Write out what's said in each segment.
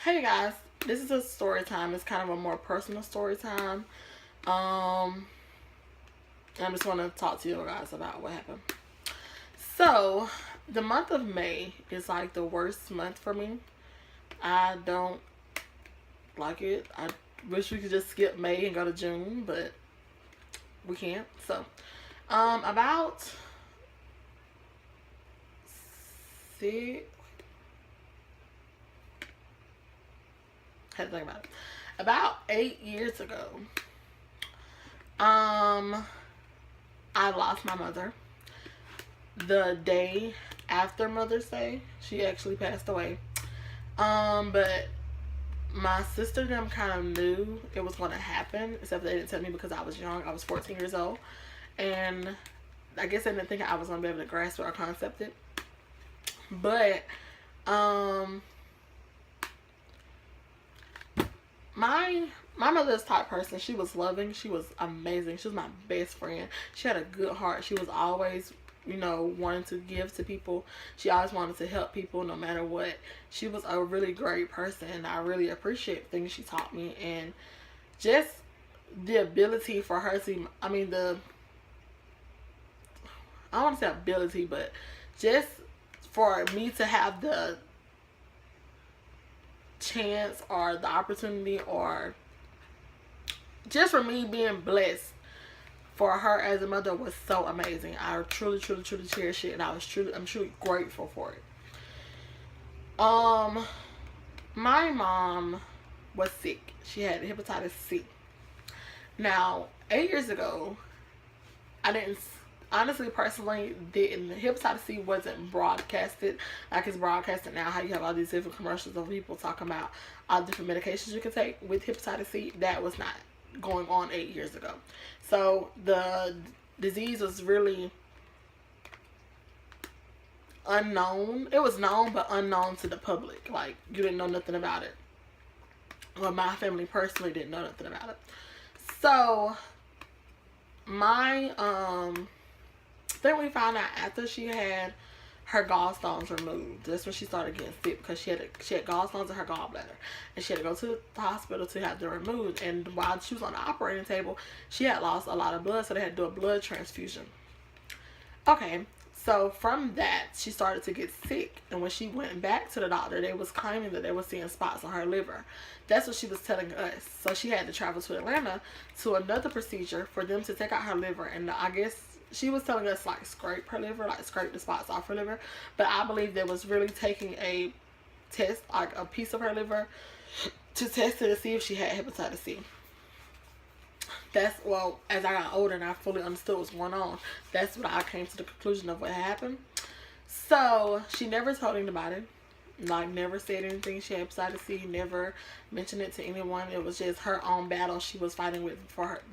Hey guys, this is a story time. It's kind of a more personal story time. Um, I just want to talk to you guys about what happened. So, the month of May is like the worst month for me. I don't like it. I wish we could just skip May and go to June, but we can't. So, about six. Had to think about it. About 8 years ago, um, I lost my mother. The day after Mother's Day, she actually passed away. But my sister and them kind of knew it was going to happen, except they didn't tell me because I was young. I was 14 years old, and I guess they didn't think I was going to be able to grasp it or concept it. But my mother's type person. She was loving. She was amazing. She was my best friend. She had a good heart. She was always, wanting to give to people. She always wanted to help people no matter what. She was a really great person, and I really appreciate things she taught me, and just the ability for her to, I don't want to say ability, but just for me to have the chance or the opportunity, or just for me being blessed for her as a mother, was so amazing. I truly, truly, truly cherish it, and I'm truly grateful for it. My mom was sick. She had hepatitis C. Now, 8 years ago, I didn't, honestly, personally, didn't. Hepatitis C wasn't broadcasted like it's broadcasted now. How you have all these different commercials of people talking about all the different medications you can take with hepatitis C. That was not going on 8 years ago. So the disease was really unknown. It was known, but unknown to the public. Like, you didn't know nothing about it. Well, my family personally didn't know nothing about it. So my then we found out after she had her gallstones removed. That's when she started getting sick, because she had gallstones in her gallbladder, and she had to go to the hospital to have them removed. And while she was on the operating table, she had lost a lot of blood, so they had to do a blood transfusion. Okay, so from that, she started to get sick, and when she went back to the doctor, they was claiming that they were seeing spots on her liver. That's what she was telling us. So she had to travel to Atlanta to another procedure for them to take out her liver, and I guess she was telling us, like, scrape her liver, like scrape the spots off her liver. But I believe they was really taking a test, like a piece of her liver, to test it to see if she had hepatitis C. That's, well, as I got older and I fully understood what's going on, that's when I came to the conclusion of what happened. So she never told anybody. Like, never said anything. She had hepatitis C, never mentioned it to anyone. It was just her own battle she was fighting with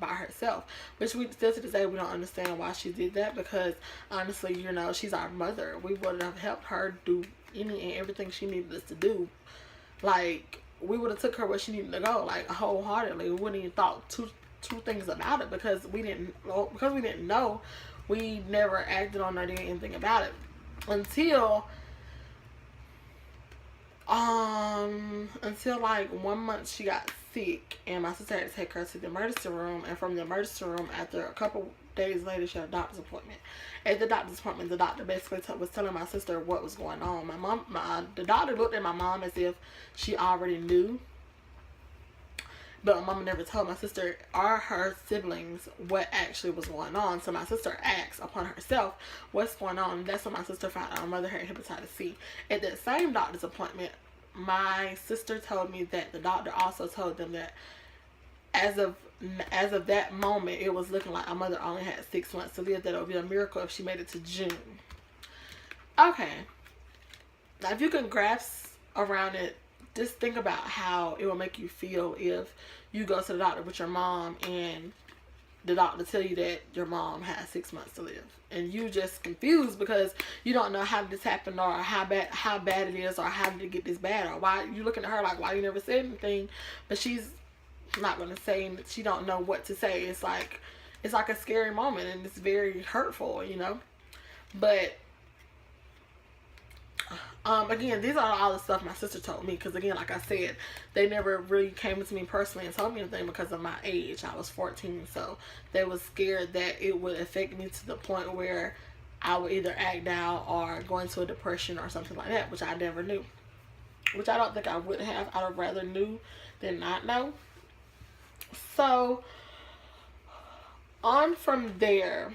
by herself. Which we still to this day, we don't understand why she did that, because honestly, she's our mother. We would have helped her do any and everything she needed us to do. Like, we would have took her where she needed to go, like, wholeheartedly. We wouldn't even thought two things about it, because we didn't know. We never acted on or did anything about it until like 1 month she got sick, and my sister had to take her to the emergency room. And from the emergency room, after a couple days later, she had a doctor's appointment. At the doctor's appointment, the doctor basically was telling my sister what was going on. The doctor looked at my mom as if she already knew, but my mama never told my sister or her siblings what actually was going on. So my sister asked upon herself, what's going on? That's when my sister found out her mother had hepatitis C. At that same doctor's appointment, my sister told me that the doctor also told them that as of that moment, it was looking like our mother only had 6 months to live. That it would be a miracle if she made it to June. Okay. Now, if you can grasp around it, just think about how it will make you feel if you go to the doctor with your mom and the doctor tell you that your mom has 6 months to live, and you just confused because you don't know how this happened, or how bad it is, or how did it get this bad, or why you looking at her like, why you never said anything. But she's not gonna say, she don't know what to say. It's like a scary moment, and it's very hurtful, But Again, these are all the stuff my sister told me, because again, like I said, they never really came to me personally and told me anything because of my age. I was 14, so they was scared that it would affect me to the point where I would either act out or go into a depression or something like that, which I never knew. Which I don't think I would have. I'd have rather knew than not know. So, on from there,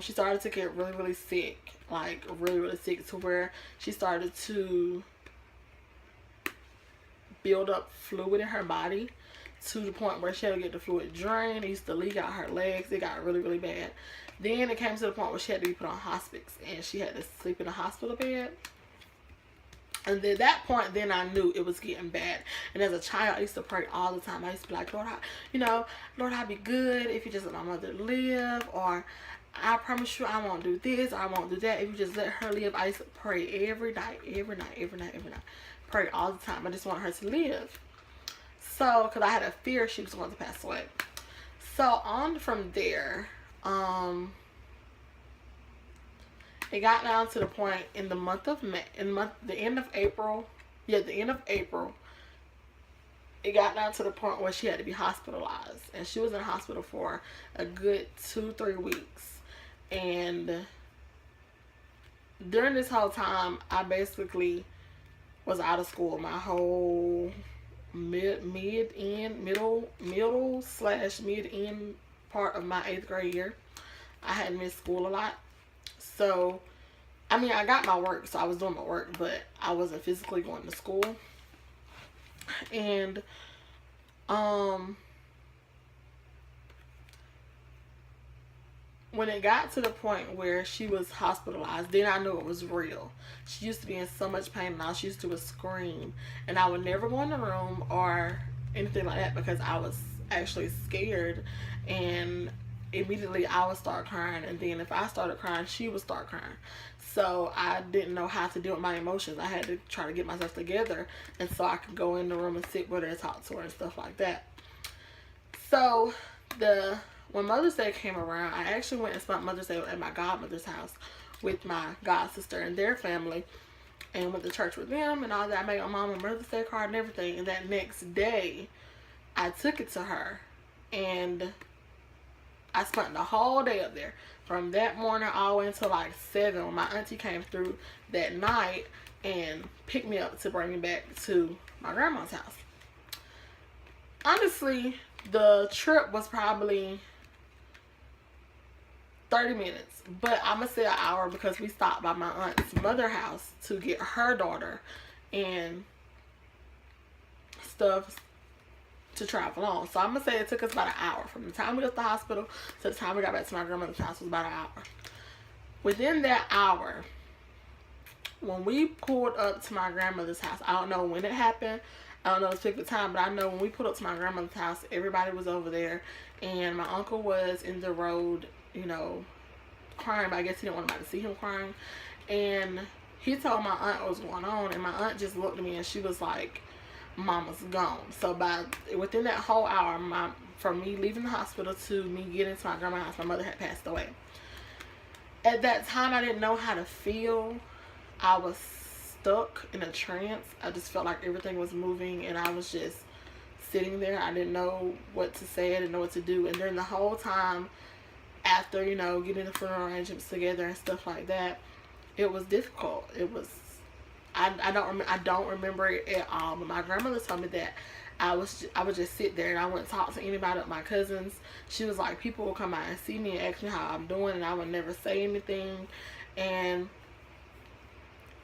she started to get really, really sick. Like, really, really sick, to where she started to build up fluid in her body to the point where she had to get the fluid drained. It used to leak out her legs. It got really, really bad. Then it came to the point where she had to be put on hospice, and she had to sleep in a hospital bed. And at that point, then I knew it was getting bad. And as a child, I used to pray all the time. I used to be like, Lord, Lord, I'd be good if you just let my mother live, or I promise you I won't do this, or I won't do that if you just let her live. I used to pray every night. Pray all the time. I just want her to live. So, because I had a fear she was going to pass away. So, on from there, it got down to the point in the month of May, the end of April, it got down to the point where she had to be hospitalized. And she was in the hospital for a good 2-3 weeks. And during this whole time, I basically was out of school my whole mid-end part of my 8th grade year. I had missed school a lot. So, I mean, I got my work, so I was doing my work, but I wasn't physically going to school. And, when it got to the point where she was hospitalized, then I knew it was real. She used to be in so much pain, and all she used to do was scream. And I would never go in the room or anything like that because I was actually scared. And immediately I would start crying. And then if I started crying, she would start crying. So I didn't know how to deal with my emotions. I had to try to get myself together, and so I could go in the room and sit with her and talk to her and stuff like that. So when Mother's Day came around, I actually went and spent Mother's Day at my godmother's house with my god sister and their family, and went to church with them and all that. I made my mom a Mother's Day card and everything. And that next day, I took it to her, and I spent the whole day up there. From that morning all the way until like 7, when my auntie came through that night and picked me up to bring me back to my grandma's house. Honestly, the trip was probably 30 minutes, but I'm gonna say an hour because we stopped by my aunt's mother house to get her daughter and stuff to travel on. So I'm gonna say it took us about an hour from the time we left the hospital to the time we got back to my grandmother's house. Was about an hour. Within that hour, when we pulled up to my grandmother's house, I don't know when it happened, I don't know the specific time, but I know when we pulled up to my grandmother's house, everybody was over there, and my uncle was in the road, crying, but I guess he didn't want anybody to see him crying. And he told my aunt what was going on, and my aunt just looked at me and she was like, Mama's gone. So within that whole hour, from me leaving the hospital to me getting to my grandma's house, my mother had passed away. At that time, I didn't know how to feel. I was stuck in a trance. I just felt like everything was moving, and I was just sitting there. I didn't know what to say. I didn't know what to do. And during the whole time, after, getting the funeral arrangements together and stuff like that, it was difficult. It was, I don't remember it at all, but my grandmother told me that I would just sit there and I wouldn't talk to anybody but my cousins. She was like, people will come out and see me and ask me how I'm doing, and I would never say anything. And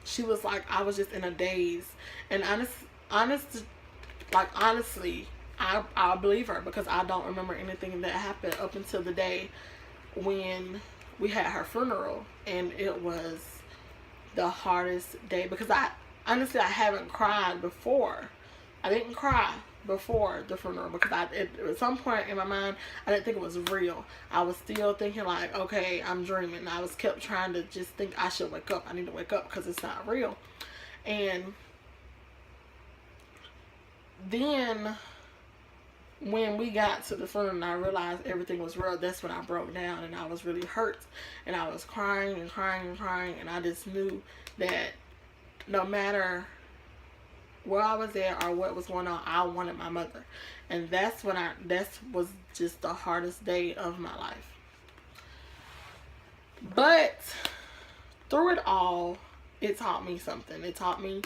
she was like, I was just in a daze. And honestly, I believe her, because I don't remember anything that happened up until the day when we had her funeral. And it was the hardest day, because I haven't cried before. I didn't cry before the funeral because at some point in my mind, I didn't think it was real. I was still thinking like, okay, I'm dreaming. I was kept trying to just think I should wake up. I need to wake up because it's not real. And then when we got to the funeral and I realized everything was real, that's when I broke down, and I was really hurt, and I was crying and crying and crying, and I just knew that no matter where I was at or what was going on, I wanted my mother. And that was just the hardest day of my life. But through it all, it taught me something. It taught me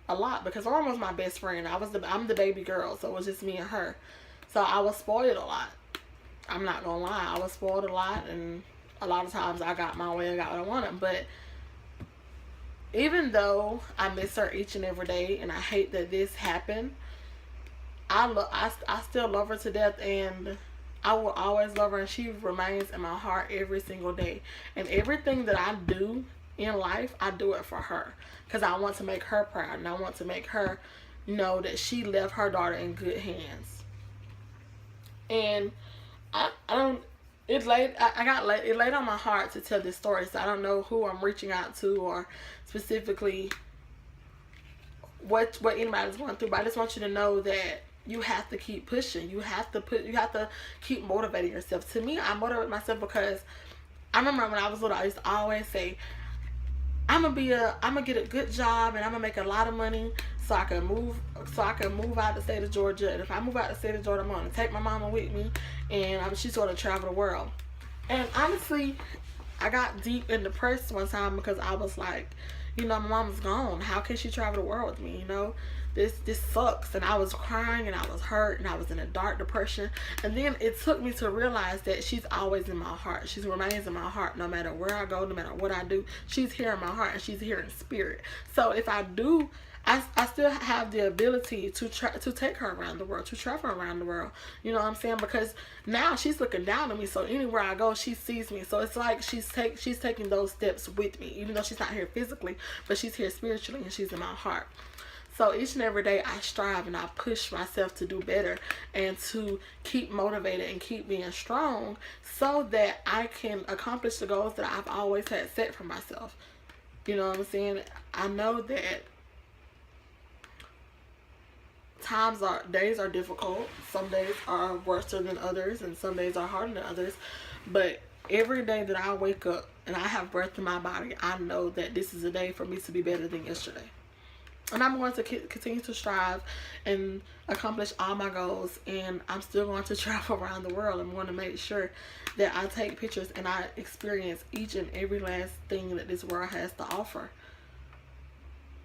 a lot, because Lauren was my best friend. I'm the baby girl, so it was just me and her. So I was spoiled a lot. I'm not gonna lie, I was spoiled a lot, and a lot of times I got my way and got what I wanted. But even though I miss her each and every day, and I hate that this happened, I still love her to death, and I will always love her, and she remains in my heart every single day. And everything that I do in life, I do it for her, because I want to make her proud, and I want to make her know that she left her daughter in good hands. And I don't. It laid on my heart to tell this story, so I don't know who I'm reaching out to, or specifically what anybody's going through. But I just want you to know that you have to keep pushing. You have to keep motivating yourself. To me, I motivate myself because I remember when I was little, I used to always say, I'm gonna get a good job, and I'm gonna make a lot of money so I can move out the state of Georgia. And if I move out the state of Georgia, I'm gonna take my mama with me, and she's gonna travel the world. And honestly, I got deep and depressed one time, because I was like, my mama's gone. How can she travel the world with me? This sucks. And I was crying, and I was hurt, and I was in a dark depression. And then it took me to realize that she's always in my heart. She remains in my heart no matter where I go, no matter what I do. She's here in my heart, and she's here in spirit. So if I do, I still have the ability to take her around the world, to travel around the world. You know what I'm saying? Because now she's looking down on me, so anywhere I go, she sees me. So it's like she's taking those steps with me, even though she's not here physically, but she's here spiritually, and she's in my heart. So each and every day I strive and I push myself to do better, and to keep motivated and keep being strong, so that I can accomplish the goals that I've always had set for myself. You know what I'm saying? I know that days are difficult. Some days are worse than others, and some days are harder than others. But every day that I wake up and I have breath in my body, I know that this is a day for me to be better than yesterday. And I'm going to continue to strive and accomplish all my goals. And I'm still going to travel around the world. I'm going to make sure that I take pictures and I experience each and every last thing that this world has to offer.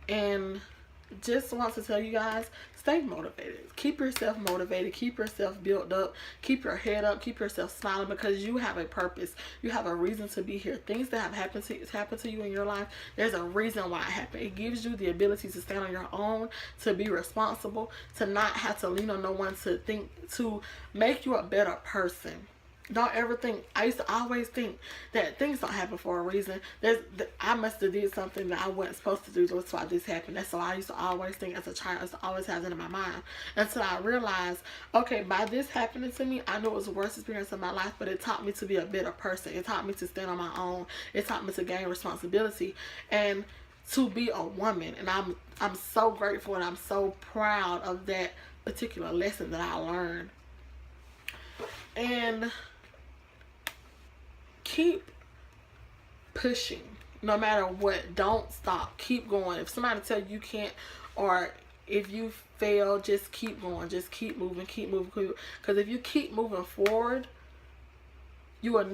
And just want to tell you guys, stay motivated. Keep yourself motivated. Keep yourself built up. Keep your head up. Keep yourself smiling, because you have a purpose. You have a reason to be here. Things that have happened to you in your life, there's a reason why it happened. It gives you the ability to stand on your own, to be responsible, to not have to lean on no one to make you a better person. Don't ever think. I used to always think that things don't happen for a reason. I must have did something that I wasn't supposed to do. That's why this happened. That's why I used to always think as a child. I used to always have it in my mind, until I realized, okay, by this happening to me, I know it was the worst experience of my life, but it taught me to be a better person. It taught me to stand on my own. It taught me to gain responsibility and to be a woman. And I'm so grateful, and I'm so proud of that particular lesson that I learned. And keep pushing no matter what. Don't stop. Keep going. If somebody tells you can't, or if you fail, just keep going. Just keep moving. Keep moving. Because if you keep moving forward, you will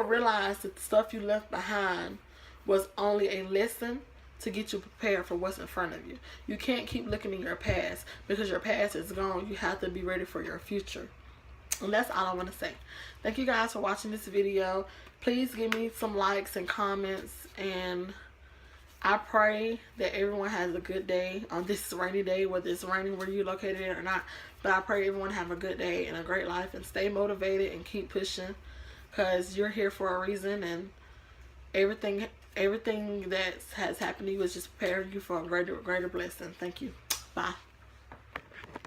realize that the stuff you left behind was only a lesson to get you prepared for what's in front of you. You can't keep looking in your past, because your past is gone. You have to be ready for your future. And that's all I want to say. Thank you guys for watching this video. Please give me some likes and comments. And I pray that everyone has a good day on this rainy day, whether it's raining where you're located or not. But I pray everyone have a good day and a great life, and stay motivated and keep pushing, because you're here for a reason. And everything that has happened to you is just preparing you for a greater blessing. Thank you. Bye.